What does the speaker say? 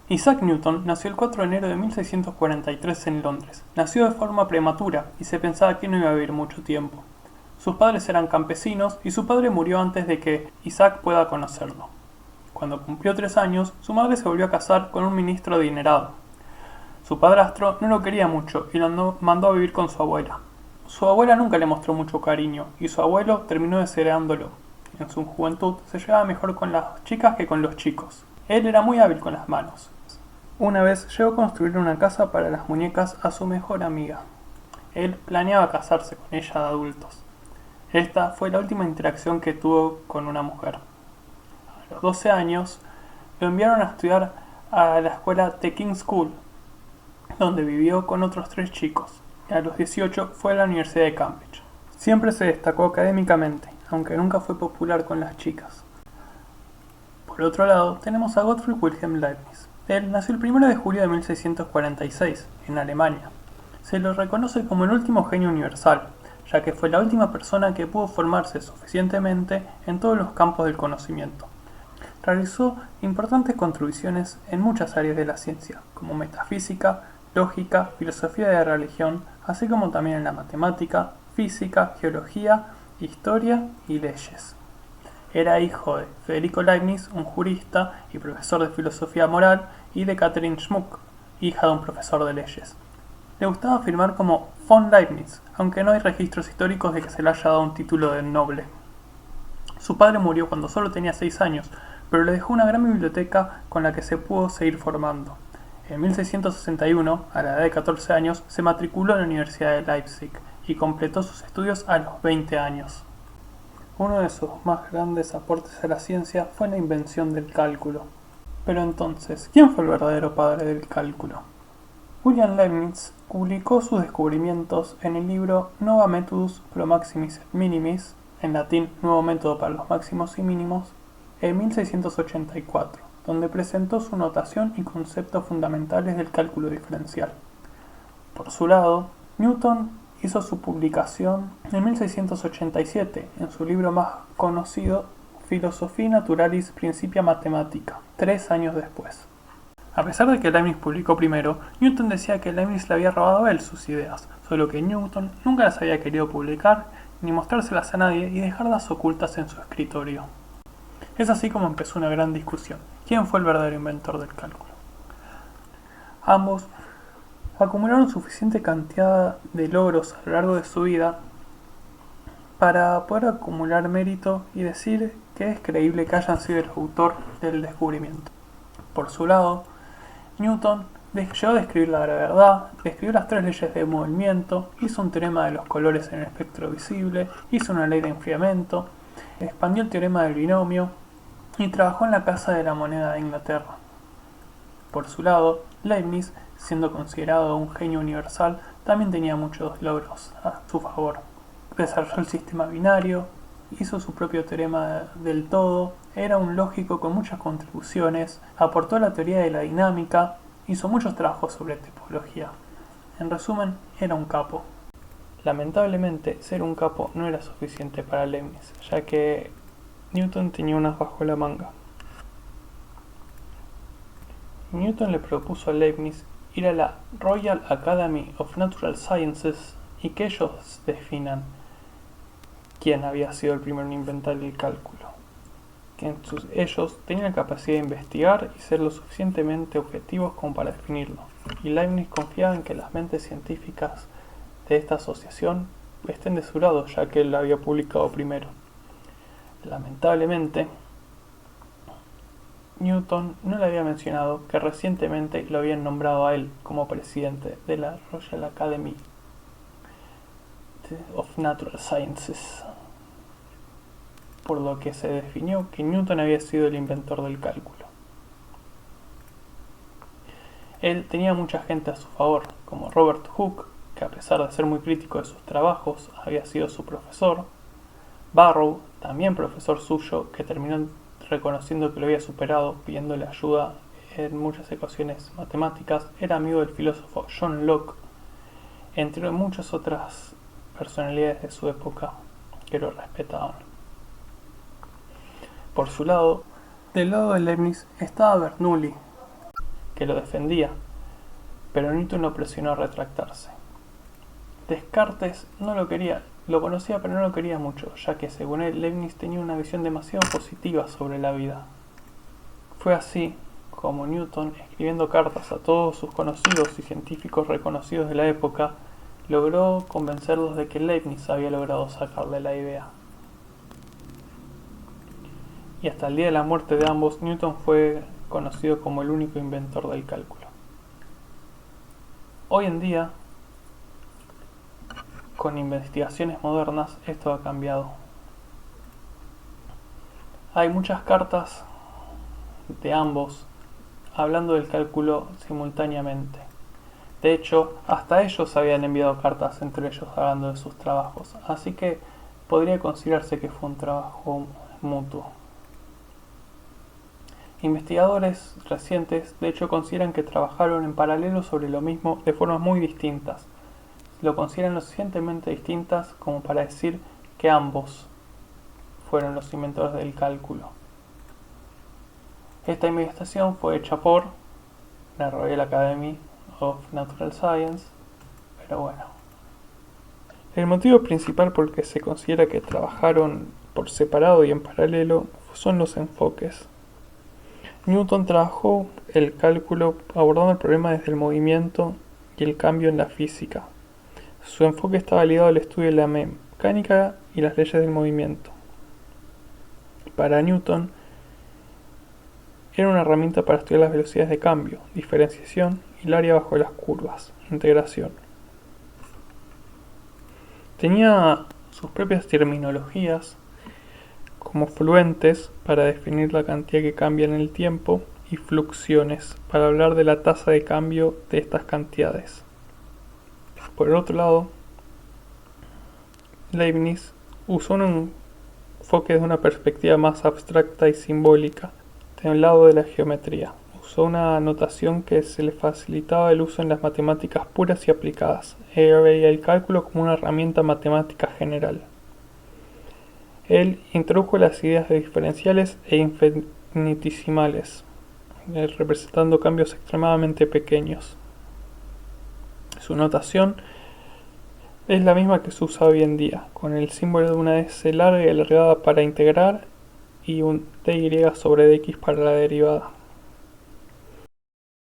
Isaac Newton nació el 4 de enero de 1643 en Londres. Nació de forma prematura y se pensaba que no iba a vivir mucho tiempo. Sus padres eran campesinos y su padre murió antes de que Isaac pueda conocerlo. Cuando cumplió 3 años, su madre se volvió a casar con un ministro adinerado. Su padrastro no lo quería mucho y lo mandó a vivir con su abuela. Su abuela nunca le mostró mucho cariño y su abuelo terminó desheredándolo. En su juventud se llevaba mejor con las chicas que con los chicos. Él era muy hábil con las manos. Una vez llegó a construir una casa para las muñecas a su mejor amiga. Él planeaba casarse con ella de adultos. Esta fue la última interacción que tuvo con una mujer. A los 12 años lo enviaron a estudiar a la escuela The King's School, donde vivió con otros 3 chicos, y a los 18 fue a la Universidad de Cambridge. Siempre se destacó académicamente, aunque nunca fue popular con las chicas. Por otro lado, tenemos a Gottfried Wilhelm Leibniz. Él nació el 1 de julio de 1646, en Alemania. Se lo reconoce como el último genio universal, ya que fue la última persona que pudo formarse suficientemente en todos los campos del conocimiento. Realizó importantes contribuciones en muchas áreas de la ciencia, como metafísica, lógica, filosofía de la religión, así como también en la matemática, física, geología, historia y leyes. Era hijo de Federico Leibniz, un jurista y profesor de filosofía moral, y de Catherine Schmuck, hija de un profesor de leyes. Le gustaba firmar como von Leibniz, aunque no hay registros históricos de que se le haya dado un título de noble. Su padre murió cuando solo tenía 6 años, pero le dejó una gran biblioteca con la que se pudo seguir formando. En 1661, a la edad de 14 años, se matriculó en la Universidad de Leipzig y completó sus estudios a los 20 años. Uno de sus más grandes aportes a la ciencia fue la invención del cálculo. Pero entonces, ¿quién fue el verdadero padre del cálculo? William Leibniz publicó sus descubrimientos en el libro Nova Methodus pro maximis et minimis, en latín Nuevo método para los máximos y mínimos, en 1684, donde presentó su notación y conceptos fundamentales del cálculo diferencial. Por su lado, Newton hizo su publicación en 1687 en su libro más conocido, Philosophiae Naturalis Principia Mathematica, 3 años después. A pesar de que Leibniz publicó primero, Newton decía que Leibniz le había robado a él sus ideas, solo que Newton nunca las había querido publicar ni mostrárselas a nadie y dejarlas ocultas en su escritorio. Es así como empezó una gran discusión. ¿Quién fue el verdadero inventor del cálculo? Ambos acumularon suficiente cantidad de logros a lo largo de su vida para poder acumular mérito y decir que es creíble que hayan sido el autor del descubrimiento. Por su lado, Newton llegó a describir la gravedad, describió las 3 leyes de movimiento, hizo un teorema de los colores en el espectro visible, hizo una ley de enfriamiento, expandió el teorema del binomio y trabajó en la Casa de la Moneda de Inglaterra. Por su lado, Leibniz, siendo considerado un genio universal, también tenía muchos logros a su favor. Desarrolló el sistema binario, hizo su propio teorema del todo, era un lógico con muchas contribuciones, aportó la teoría de la dinámica, hizo muchos trabajos sobre topología. En resumen, era un capo. Lamentablemente, ser un capo no era suficiente para Leibniz, ya que Newton tenía un as bajo la manga. Newton le propuso a Leibniz ir a la Royal Academy of Natural Sciences y que ellos definan quién había sido el primero en inventar el cálculo. Que ellos tenían la capacidad de investigar y ser lo suficientemente objetivos como para definirlo. Y Leibniz confiaba en que las mentes científicas de esta asociación estén de su lado, ya que él la había publicado primero. Lamentablemente, Newton no le había mencionado que recientemente lo habían nombrado a él como presidente de la Royal Academy of Natural Sciences, por lo que se definió que Newton había sido el inventor del cálculo. Él tenía mucha gente a su favor, como Robert Hooke, que a pesar de ser muy crítico de sus trabajos, había sido su profesor, Barrow, también profesor suyo, que terminó reconociendo que lo había superado, pidiéndole ayuda en muchas ecuaciones matemáticas, era amigo del filósofo John Locke, entre muchas otras personalidades de su época que lo respetaban. Por su lado, del lado de Leibniz estaba Bernoulli, que lo defendía, pero Newton lo presionó a retractarse. Descartes no lo quería, lo conocía pero no lo quería mucho, ya que según él Leibniz tenía una visión demasiado positiva sobre la vida. Fue así como Newton, escribiendo cartas a todos sus conocidos y científicos reconocidos de la época, logró convencerlos de que Leibniz había logrado sacarle la idea. Y hasta el día de la muerte de ambos, Newton fue conocido como el único inventor del cálculo. Hoy en día, con investigaciones modernas, esto ha cambiado. Hay muchas cartas de ambos hablando del cálculo simultáneamente. De hecho, hasta ellos habían enviado cartas entre ellos hablando de sus trabajos, así que podría considerarse que fue un trabajo mutuo. Investigadores recientes, de hecho, consideran que trabajaron en paralelo sobre lo mismo de formas muy distintas. Lo consideran lo suficientemente distintas como para decir que ambos fueron los inventores del cálculo. Esta investigación fue hecha por la Royal Academy of Natural Science, pero bueno. El motivo principal por el que se considera que trabajaron por separado y en paralelo son los enfoques. Newton trabajó el cálculo abordando el problema desde el movimiento y el cambio en la física. Su enfoque estaba ligado al estudio de la mecánica y las leyes del movimiento. Para Newton, era una herramienta para estudiar las velocidades de cambio, diferenciación y el área bajo las curvas, integración. Tenía sus propias terminologías como fluentes para definir la cantidad que cambia en el tiempo y fluxiones para hablar de la tasa de cambio de estas cantidades. Por el otro lado, Leibniz usó un enfoque desde una perspectiva más abstracta y simbólica, del lado de la geometría. Usó una notación que se le facilitaba el uso en las matemáticas puras y aplicadas. Veía el cálculo como una herramienta matemática general. Él introdujo las ideas de diferenciales e infinitesimales, representando cambios extremadamente pequeños. Su notación es la misma que se usa hoy en día, con el símbolo de una S larga y alargada para integrar y un dy sobre dx para la derivada.